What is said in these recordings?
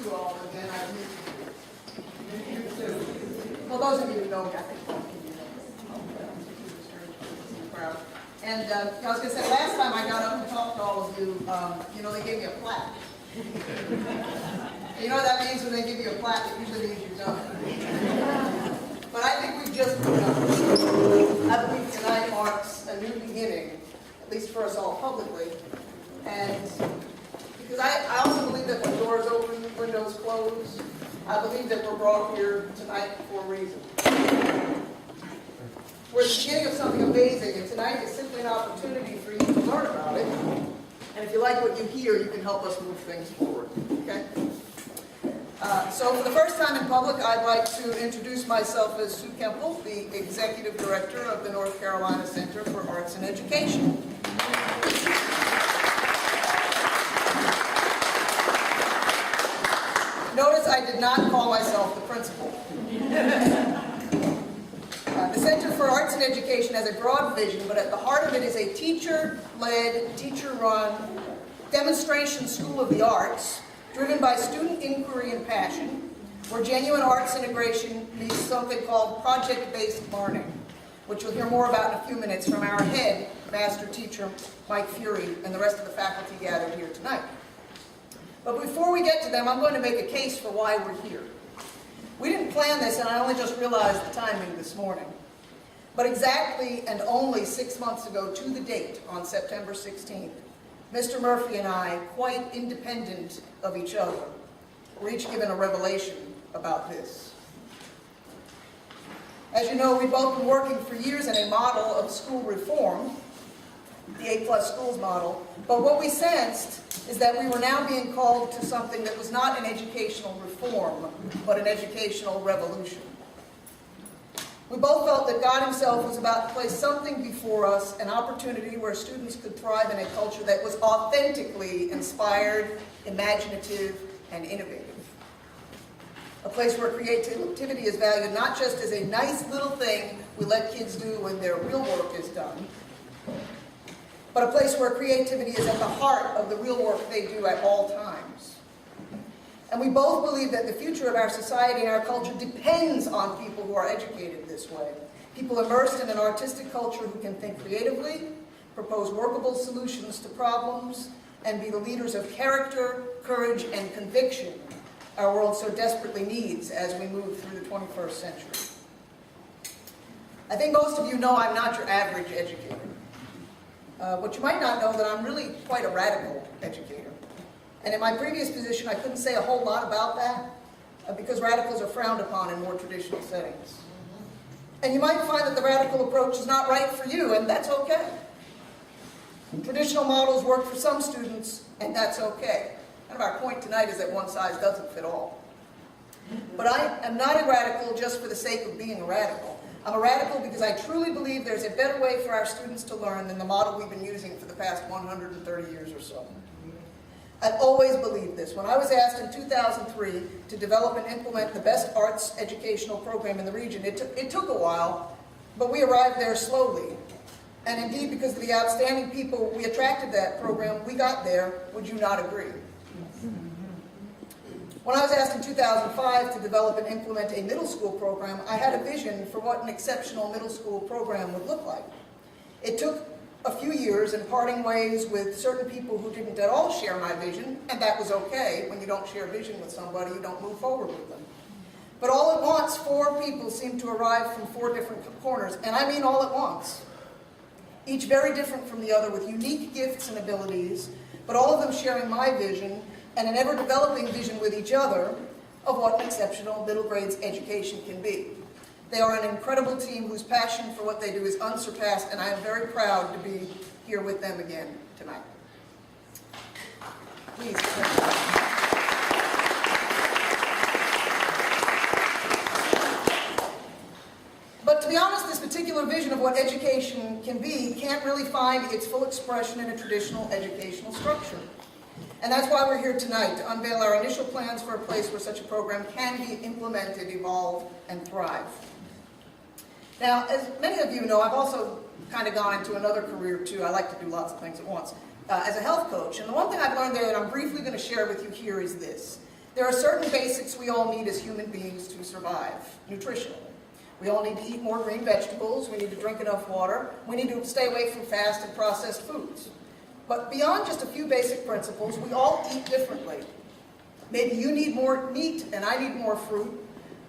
you all again. I meet you too. Well, those of you who know me, I think crowd. And I was going to say, last time I got up and talked to all of you, they gave me a plaque. You know what that means when they give you a plaque? It usually means you're done. But I think we've just begun. I believe tonight marks a new beginning, at least for us all publicly. And because I also believe that when doors open, windows close, I believe that we're brought here tonight for a reason. We're at the beginning of something amazing, and tonight is simply an opportunity for you to learn about it. And if you like what you hear, you can help us move things forward. Okay? So for the first time in public, I'd like to introduce myself as Sue Kemple, the Executive Director of the North Carolina Center for Arts and Education. Notice I did not call myself the principal. The Center for Arts and Education has a broad vision, but at the heart of it is a teacher-led, teacher-run demonstration school of the arts, driven by student inquiry and passion, where genuine arts integration meets something called project-based learning, which you'll hear more about in a few minutes from our head master teacher, Mike Fury, and the rest of the faculty gathered here tonight. But before we get to them, I'm going to make a case for why we're here. We didn't plan this, and I only just realized the timing this morning. But exactly and only 6 months ago to the date, on September 16th, Mr. Murphy and I, quite independent of each other, were each given a revelation about this. As you know, we've both been working for years in a model of school reform, the A+ schools model, but what we sensed is that we were now being called to something that was not an educational reform, but an educational revolution. We both felt that God himself was about to place something before us, an opportunity where students could thrive in a culture that was authentically inspired, imaginative, and innovative. A place where creativity is valued not just as a nice little thing we let kids do when their real work is done, but a place where creativity is at the heart of the real work they do at all times. And we both believe that the future of our society and our culture depends on people who are educated this way. People immersed in an artistic culture who can think creatively, propose workable solutions to problems, and be the leaders of character, courage, and conviction our world so desperately needs as we move through the 21st century. I think most of you know I'm not your average educator. But you might not know that I'm really quite a radical educator. And in my previous position, I couldn't say a whole lot about that because radicals are frowned upon in more traditional settings. And you might find that the radical approach is not right for you, and that's okay. Traditional models work for some students, and that's okay. Kind of our point tonight is that one size doesn't fit all. But I am not a radical just for the sake of being a radical. I'm a radical because I truly believe there's a better way for our students to learn than the model we've been using for the past 130 years or so. I've always believed this. When I was asked in 2003 to develop and implement the best arts educational program in the region, it took a while, but we arrived there slowly. And indeed, because of the outstanding people we attracted to that program, we got there. Would you not agree? When I was asked in 2005 to develop and implement a middle school program, I had a vision for what an exceptional middle school program would look like. It took a few years and parting ways with certain people who didn't at all share my vision, and that was okay. When you don't share vision with somebody, you don't move forward with them. But all at once, 4 people seemed to arrive from 4 different corners, and I mean all at once. Each very different from the other with unique gifts and abilities, but all of them sharing my vision and an ever-developing vision with each other of what an exceptional middle grades education can be. They are an incredible team whose passion for what they do is unsurpassed, and I am very proud to be here with them again tonight. Please. But to be honest, this particular vision of what education can be can't really find its full expression in a traditional educational structure. And that's why we're here tonight, to unveil our initial plans for a place where such a program can be implemented, evolve, and thrive. Now, as many of you know, I've also kind of gone into another career too. I like to do lots of things at once. As a health coach. And the one thing I've learned there that I'm briefly going to share with you here is this. There are certain basics we all need as human beings to survive, nutritionally. We all need to eat more green vegetables, we need to drink enough water, we need to stay away from fast and processed foods. But beyond just a few basic principles, we all eat differently. Maybe you need more meat and I need more fruit.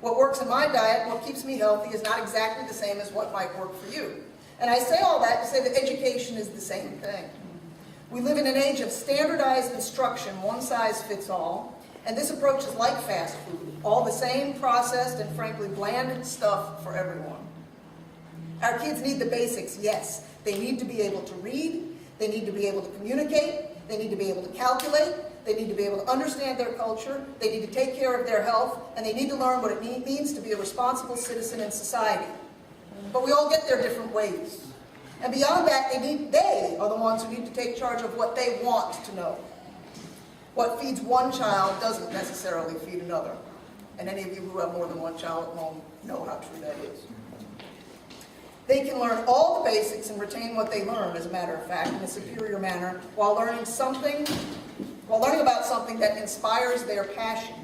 What works in my diet, what keeps me healthy, is not exactly the same as what might work for you. And I say all that to say that education is the same thing. We live in an age of standardized instruction, one size fits all, and this approach is like fast food, all the same processed and frankly bland stuff for everyone. Our kids need the basics, yes. They need to be able to read, they need to be able to communicate, they need to be able to calculate, they need to be able to understand their culture, they need to take care of their health, and they need to learn what it means to be a responsible citizen in society. But we all get there different ways. And beyond that, they are the ones who need to take charge of what they want to know. What feeds one child doesn't necessarily feed another. And any of you who have more than one child at home know how true that is. They can learn all the basics and retain what they learn, as a matter of fact, in a superior manner, while learning about something that inspires their passion,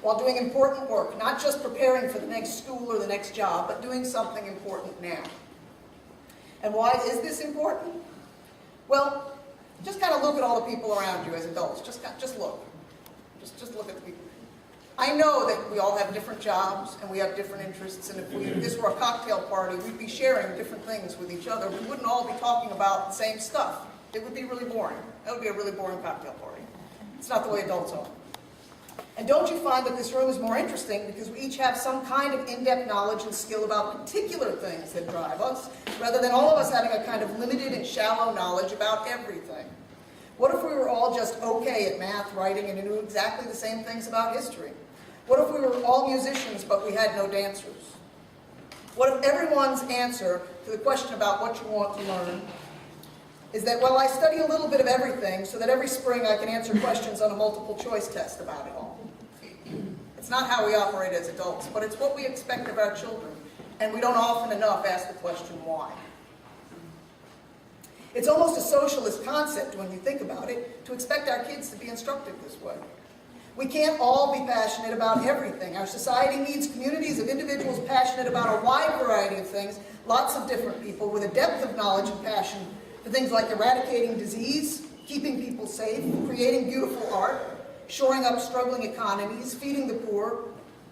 while doing important work, not just preparing for the next school or the next job, but doing something important now. And why is this important? Well, just kind of look at all the people around you as adults. Just look. Just look at the people. I know that we all have different jobs and we have different interests, and if this were a cocktail party, we'd be sharing different things with each other. We wouldn't all be talking about the same stuff. It would be really boring. That would be a really boring cocktail party. It's not the way adults are. And don't you find that this room is more interesting because we each have some kind of in-depth knowledge and skill about particular things that drive us, rather than all of us having a kind of limited and shallow knowledge about everything? What if we were all just okay at math, writing, and knew exactly the same things about history? What if we were all musicians but we had no dancers? What if everyone's answer to the question about what you want to learn is that, well, I study a little bit of everything so that every spring I can answer questions on a multiple choice test about it all? It's not how we operate as adults, but it's what we expect of our children, and we don't often enough ask the question why. It's almost a socialist concept when you think about it, to expect our kids to be instructed this way. We can't all be passionate about everything. Our society needs communities of individuals passionate about a wide variety of things, lots of different people with a depth of knowledge and passion for things like eradicating disease, keeping people safe, creating beautiful art, shoring up struggling economies, feeding the poor,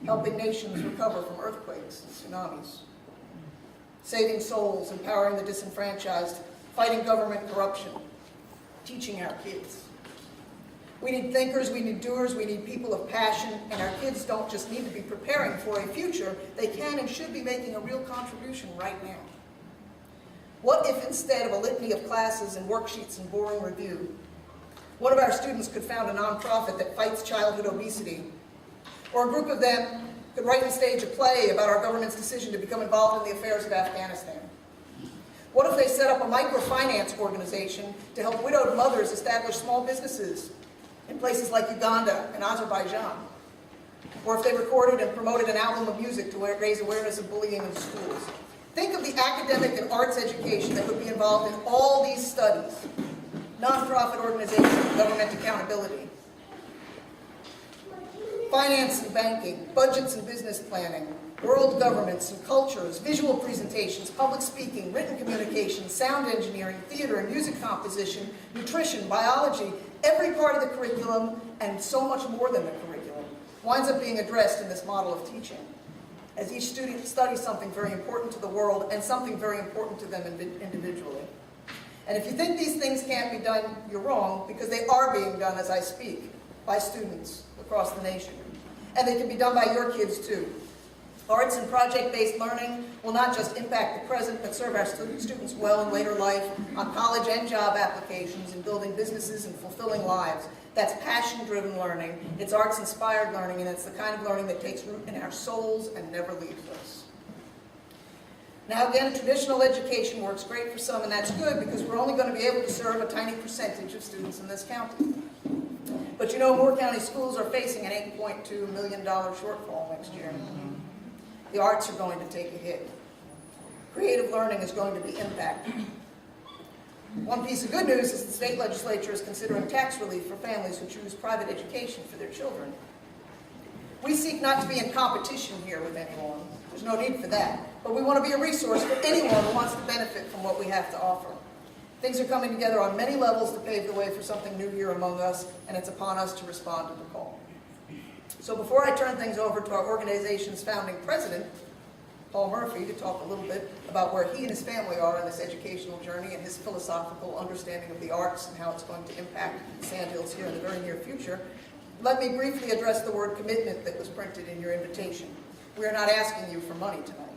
helping nations recover from earthquakes and tsunamis, saving souls, empowering the disenfranchised, fighting government corruption, teaching our kids. We need thinkers, we need doers, we need people of passion, and our kids don't just need to be preparing for a future, they can and should be making a real contribution right now. What if instead of a litany of classes and worksheets and boring review, one of our students could found a nonprofit that fights childhood obesity, or a group of them could write and stage a play about our government's decision to become involved in the affairs of Afghanistan? What if they set up a microfinance organization to help widowed mothers establish small businesses in places like Uganda and Azerbaijan? Or if they recorded and promoted an album of music to raise awareness of bullying in schools? Think of the academic and arts education that would be involved in all these studies. Nonprofit organization, government accountability, finance and banking, budgets and business planning, world governments and cultures, visual presentations, public speaking, written communication, sound engineering, theater and music composition, nutrition, biology, every part of the curriculum, and so much more than the curriculum, winds up being addressed in this model of teaching, as each student studies something very important to the world and something very important to them individually. And if you think these things can't be done, you're wrong, because they are being done as I speak, by students across the nation. And they can be done by your kids too. Arts and project-based learning will not just impact the present, but serve our students well in later life on college and job applications, in building businesses and fulfilling lives. That's passion-driven learning, it's arts-inspired learning, and it's the kind of learning that takes root in our souls and never leaves us. Now again, traditional education works great for some, and that's good because we're only going to be able to serve a tiny percentage of students in this county. But you know, Moore County schools are facing an $8.2 million shortfall next year. The arts are going to take a hit. Creative learning is going to be impacted. One piece of good news is the state legislature is considering tax relief for families who choose private education for their children. We seek not to be in competition here with anyone. There's no need for that. But we want to be a resource for anyone who wants to benefit from what we have to offer. Things are coming together on many levels to pave the way for something new here among us, and it's upon us to respond to the call. So before I turn things over to our organization's founding president, Paul Murphy, to talk a little bit about where he and his family are in this educational journey and his philosophical understanding of the arts and how it's going to impact Sandhills here in the very near future, let me briefly address the word commitment that was printed in your invitation. We are not asking you for money tonight.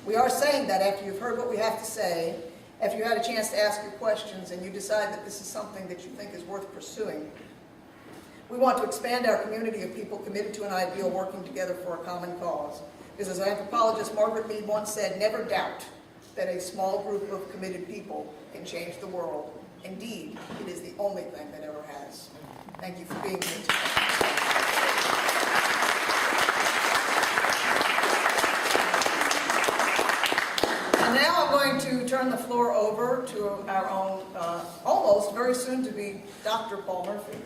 We are saying that after you've heard what we have to say, after you had a chance to ask your questions and you decide that this is something that you think is worth pursuing, we want to expand our community of people committed to an ideal working together for a common cause. Because as anthropologist Margaret Mead once said, never doubt that a small group of committed people can change the world. Indeed, it is the only thing that ever has. Thank you for being here today. And now I'm going to turn the floor over to our own, almost very soon to be Dr. Paul Murphy.